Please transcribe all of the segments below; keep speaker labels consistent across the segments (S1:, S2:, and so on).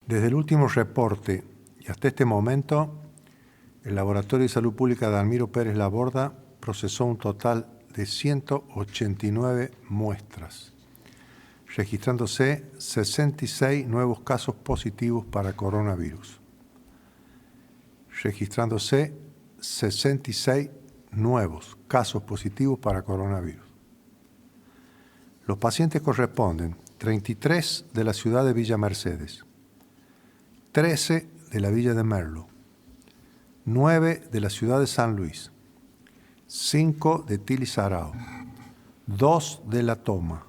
S1: Desde el último reporte y hasta este momento, el Laboratorio de Salud Pública de Almiro Pérez Laborda procesó un total de 189 muestras, registrándose 66 nuevos casos positivos para coronavirus. Registrándose 66 nuevos casos positivos para coronavirus. Los pacientes corresponden 33 de la ciudad de Villa Mercedes, 13 de la Villa de Merlo, 9 de la ciudad de San Luis, 5 de Tilizarao, 2 de La Toma,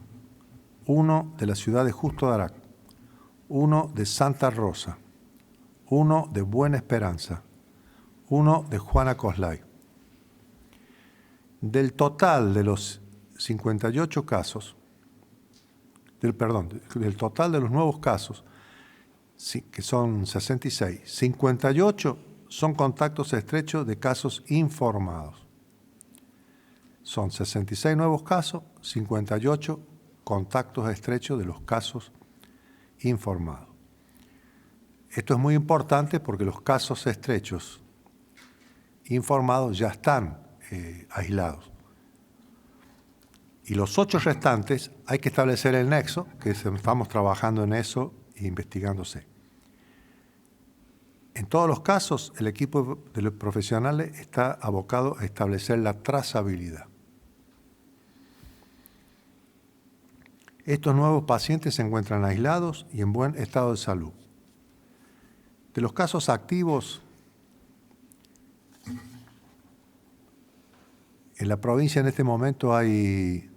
S1: 1 de la ciudad de Justo Darac, 1 de Santa Rosa, 1 de Buena Esperanza, 1 de Juana Coslay. Del total de los 58 casos, del total de los nuevos casos, que son 66, 58 son contactos estrechos de casos informados. Son 66 nuevos casos, 58 contactos estrechos de los casos informados. Esto es muy importante porque los casos estrechos informados ya están aislados. Y los 8 restantes hay que establecer el nexo, que estamos trabajando en eso e investigándose. En todos los casos, el equipo de los profesionales está abocado a establecer la trazabilidad. Estos nuevos pacientes se encuentran aislados y en buen estado de salud. De los casos activos, en la provincia en este momento hay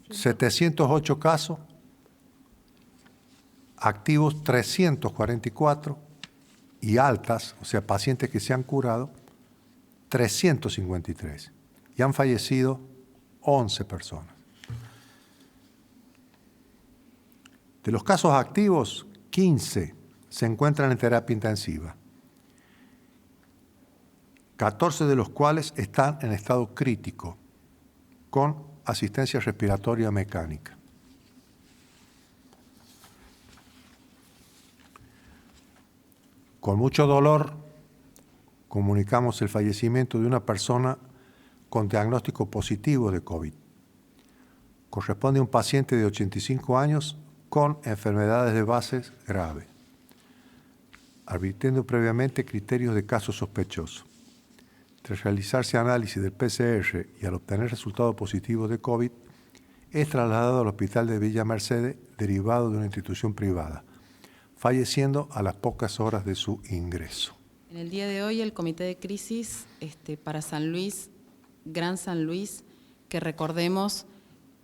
S1: 708 casos, activos 344 y altas, o sea, pacientes que se han curado, 353. Y han fallecido 11 personas. De los casos activos, 15 se encuentran en terapia intensiva, 14 de los cuales están en estado crítico, con asistencia respiratoria mecánica. Con mucho dolor, comunicamos el fallecimiento de una persona con diagnóstico positivo de COVID. Corresponde a un paciente de 85 años con enfermedades de base grave, advirtiendo previamente criterios de caso sospechoso. Tras realizarse análisis del PCR y al obtener resultado positivo de COVID, es trasladado al hospital de Villa Mercedes, derivado de una institución privada, falleciendo a las pocas horas de su ingreso.
S2: En el día de hoy, el Comité de Crisis para San Luis, Gran San Luis, que recordemos,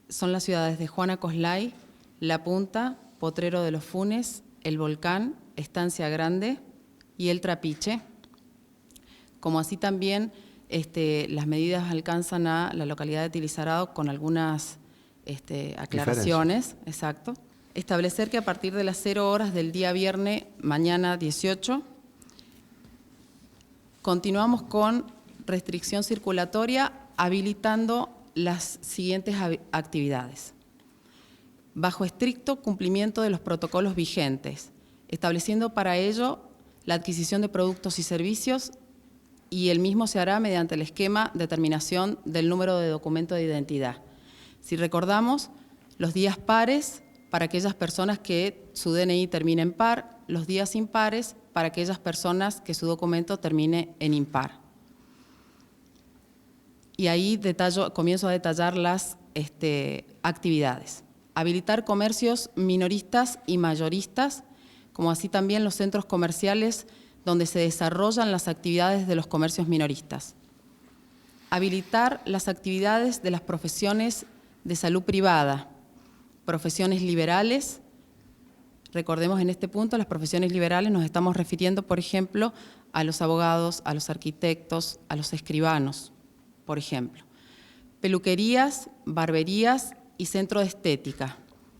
S2: son las ciudades de Juana Coslay, La Punta, Potrero de los Funes, El Volcán, Estancia Grande y El Trapiche. Como así también las medidas alcanzan a la localidad de Tilizarao con algunas aclaraciones. Exacto. Establecer que a partir de las 0 horas del día viernes, mañana 18, continuamos con restricción circulatoria, habilitando las siguientes actividades. Bajo estricto cumplimiento de los protocolos vigentes, estableciendo para ello la adquisición de productos y servicios, y el mismo se hará mediante el esquema de determinación del número de documento de identidad. Si recordamos, los días pares para aquellas personas que su DNI termine en par, los días impares para aquellas personas que su documento termine en impar. Y ahí comienzo a detallar las actividades. Habilitar comercios minoristas y mayoristas, como así también los centros comerciales donde se desarrollan las actividades de los comercios minoristas. Habilitar las actividades de las profesiones de salud privada, profesiones liberales. Recordemos en este punto, las profesiones liberales nos estamos refiriendo, por ejemplo, a los abogados, a los arquitectos, a los escribanos, por ejemplo. Peluquerías, barberías y centro de estética.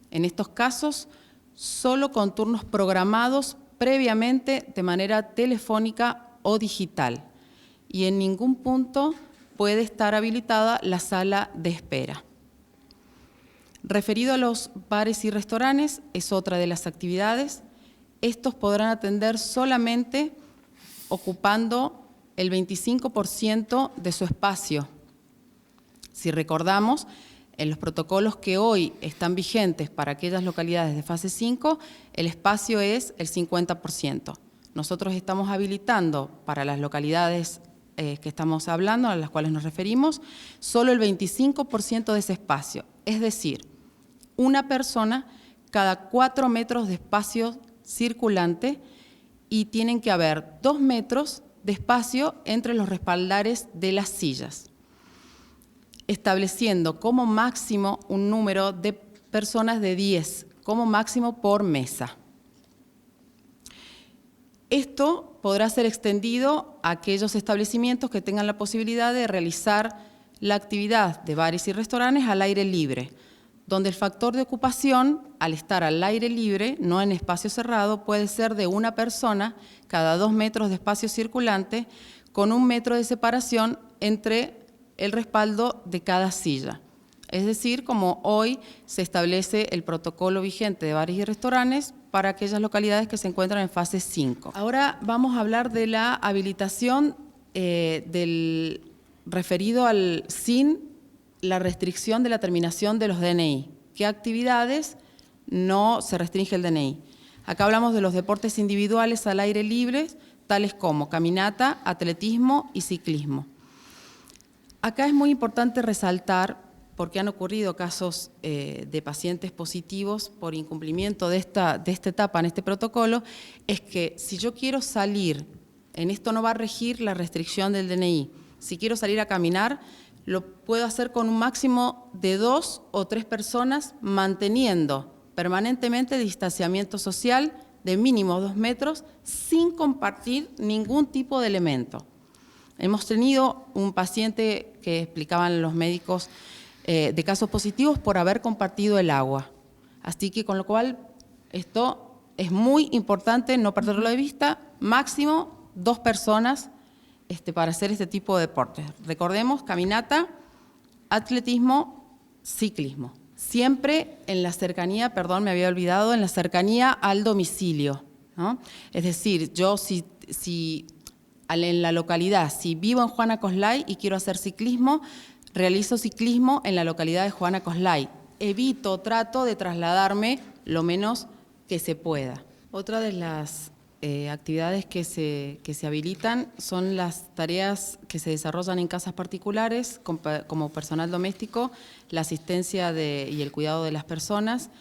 S2: En estos casos, solo con turnos programados previamente de manera telefónica o digital. Y en ningún punto puede estar habilitada la sala de espera. Referido a los bares y restaurantes, es otra de las actividades. Estos podrán atender solamente ocupando el 25% de su espacio. Si recordamos, en los protocolos que hoy están vigentes para aquellas localidades de fase 5, el espacio es el 50%. Nosotros estamos habilitando para las localidades que estamos hablando, a las cuales nos referimos, solo el 25% de ese espacio. Es decir, una persona cada 4 metros de espacio circulante y tienen que haber 2 metros de espacio entre los respaldares de las sillas, estableciendo como máximo un número de personas de 10, como máximo por mesa. Esto podrá ser extendido a aquellos establecimientos que tengan la posibilidad de realizar la actividad de bares y restaurantes al aire libre, donde el factor de ocupación, al estar al aire libre, no en espacio cerrado, puede ser de una persona cada 2 metros de espacio circulante, con 1 metro de separación entre el respaldo de cada silla. Es decir, como hoy se establece el protocolo vigente de bares y restaurantes para aquellas localidades que se encuentran en fase 5. Ahora vamos a hablar de la habilitación referido sin la restricción de la terminación de los DNI. ¿Qué actividades no se restringe el DNI? Acá hablamos de los deportes individuales al aire libre, tales como caminata, atletismo y ciclismo. Acá es muy importante resaltar, porque han ocurrido casos de pacientes positivos por incumplimiento de esta etapa en este protocolo, es que si yo quiero salir, en esto no va a regir la restricción del DNI, si quiero salir a caminar, lo puedo hacer con un máximo de 2 o 3 personas, manteniendo permanentemente distanciamiento social de mínimo 2 metros, sin compartir ningún tipo de elemento. Hemos tenido un paciente que explicaban los médicos de casos positivos por haber compartido el agua. Así que con lo cual esto es muy importante no perderlo de vista, máximo 2 personas para hacer este tipo de deportes. Recordemos, caminata, atletismo, ciclismo. Siempre en la cercanía, perdón, me había olvidado, en la cercanía al domicilio, ¿no? Es decir, yo en la localidad, si vivo en Juana Coslay y quiero hacer ciclismo, realizo ciclismo en la localidad de Juana Coslay. Trato de trasladarme lo menos que se pueda. Otra de las actividades que se habilitan son las tareas que se desarrollan en casas particulares como personal doméstico, la asistencia y el cuidado de las personas.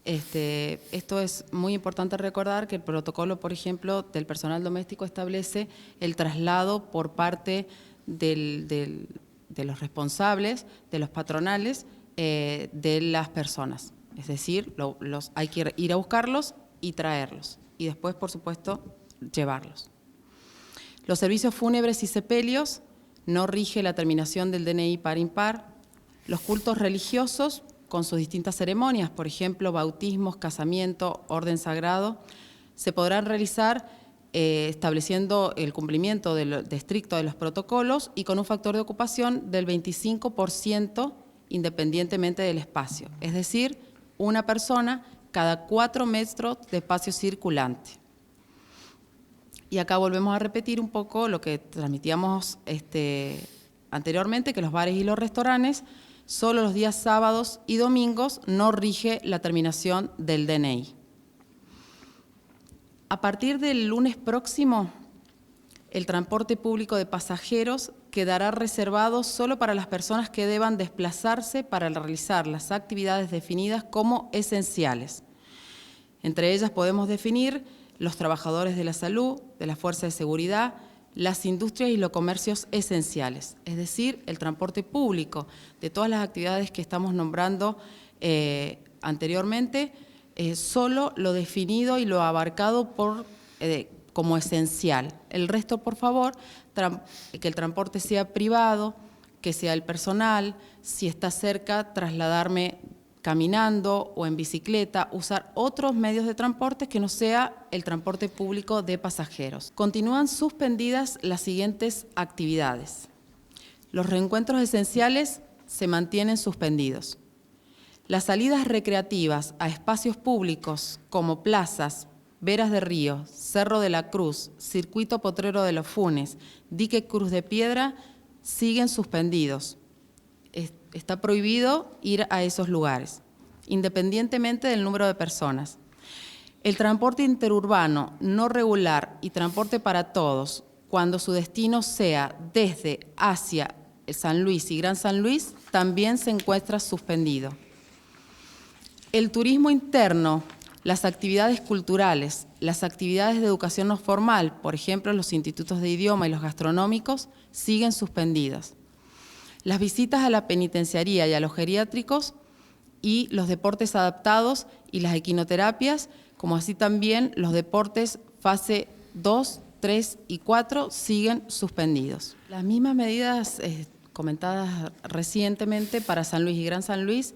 S2: Esto es muy importante recordar que el protocolo, por ejemplo, del personal doméstico establece el traslado por parte de los responsables, de los patronales, de las personas. Es decir, hay que ir a buscarlos y traerlos. Y después, por supuesto, llevarlos. Los servicios fúnebres y sepelios no rige la terminación del DNI par impar. Los cultos religiosos, con sus distintas ceremonias, por ejemplo, bautismos, casamiento, orden sagrado, se podrán realizar estableciendo el cumplimiento estricto de los protocolos y con un factor de ocupación del 25% independientemente del espacio. Es decir, una persona cada 4 metros de espacio circulante. Y acá volvemos a repetir un poco lo que transmitíamos anteriormente, que los bares y los restaurantes, solo los días sábados y domingos no rige la terminación del DNI. A partir del lunes próximo, el transporte público de pasajeros quedará reservado solo para las personas que deban desplazarse para realizar las actividades definidas como esenciales. Entre ellas podemos definir los trabajadores de la salud, de la fuerza de seguridad, las industrias y los comercios esenciales, es decir, el transporte público de todas las actividades que estamos nombrando anteriormente, solo lo definido y lo abarcado como esencial. El resto, por favor, que el transporte sea privado, que sea el personal, si está cerca, trasladarme caminando o en bicicleta, usar otros medios de transporte que no sea el transporte público de pasajeros. Continúan suspendidas las siguientes actividades. Los reencuentros esenciales se mantienen suspendidos. Las salidas recreativas a espacios públicos como plazas, veras de río, Cerro de la Cruz, Circuito Potrero de los Funes, Dique Cruz de Piedra, siguen suspendidos. Está prohibido ir a esos lugares, independientemente del número de personas. El transporte interurbano no regular y transporte para todos, cuando su destino sea desde, hacia San Luis y Gran San Luis, también se encuentra suspendido. El turismo interno, las actividades culturales, las actividades de educación no formal, por ejemplo, los institutos de idioma y los gastronómicos, siguen suspendidas. Las visitas a la penitenciaría y a los geriátricos y los deportes adaptados y las equinoterapias, como así también los deportes fase 2, 3 y 4 siguen suspendidos. Las mismas medidas comentadas recientemente para San Luis y Gran San Luis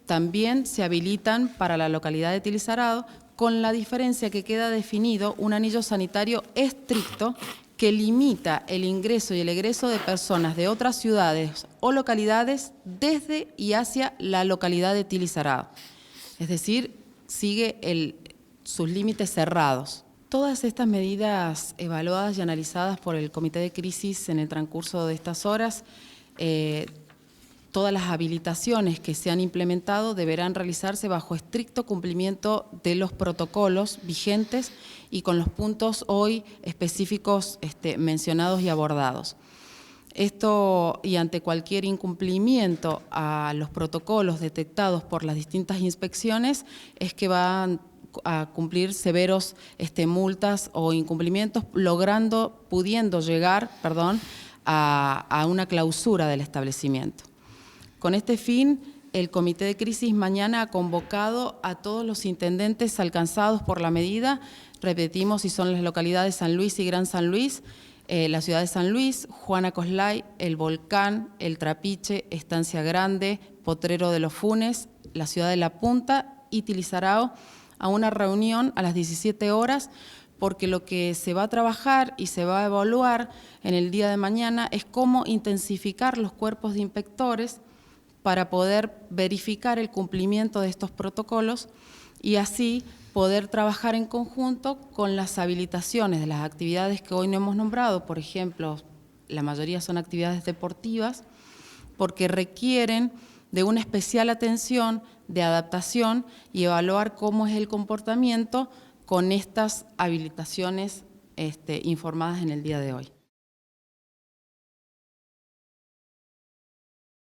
S2: también se habilitan para la localidad de Tilizarado, con la diferencia que queda definido un anillo sanitario estricto que limita el ingreso y el egreso de personas de otras ciudades o localidades desde y hacia la localidad de Tilizarado. Es decir, sigue sus límites cerrados. Todas estas medidas evaluadas y analizadas por el Comité de Crisis en el transcurso de estas horas, todas las habilitaciones que se han implementado deberán realizarse bajo estricto cumplimiento de los protocolos vigentes y con los puntos hoy específicos mencionados y abordados. Esto, y ante cualquier incumplimiento a los protocolos detectados por las distintas inspecciones, es que van a cumplir severos multas o incumplimientos, pudiendo llegar a una clausura del establecimiento. Con este fin, el Comité de Crisis mañana ha convocado a todos los intendentes alcanzados por la medida, repetimos, si son las localidades San Luis y Gran San Luis, la ciudad de San Luis, Juana Coslay, El Volcán, El Trapiche, Estancia Grande, Potrero de los Funes, la ciudad de La Punta y Tilizarao, a una reunión a las 17 horas, porque lo que se va a trabajar y se va a evaluar en el día de mañana es cómo intensificar los cuerpos de inspectores para poder verificar el cumplimiento de estos protocolos y así poder trabajar en conjunto con las habilitaciones de las actividades que hoy no hemos nombrado. Por ejemplo, la mayoría son actividades deportivas, porque requieren de una especial atención, de adaptación y evaluar cómo es el comportamiento con estas habilitaciones informadas en el día de hoy.